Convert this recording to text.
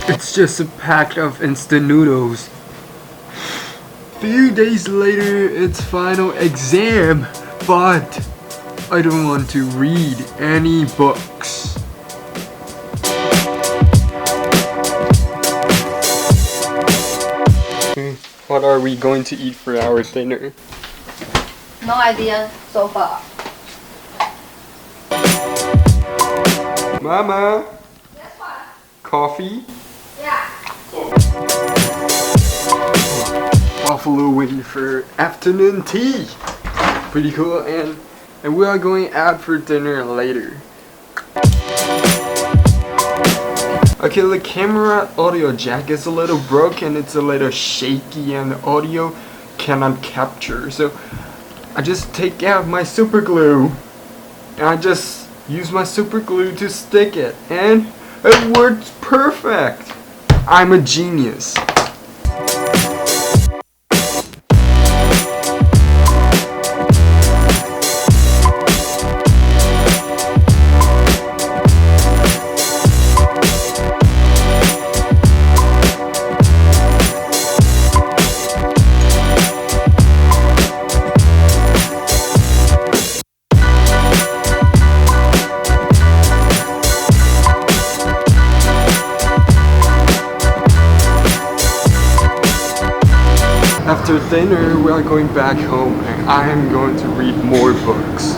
It's just a pack of instant noodles. Few days later, it's final exam, but I don't want to read any books. What are we going to eat for our dinner? No idea so far. Mama? Yes, what? Coffee? Yeah. Buffalo waiting for afternoon tea. Pretty cool, and we are going out for dinner later. Okay, the camera audio jack is a little broken, it's a little shaky and the audio cannot capture. So I just take out my super glue and I just use my super glue to stick it, and it works perfect. I'm a genius. After dinner, we are going back home and I am going to read more books.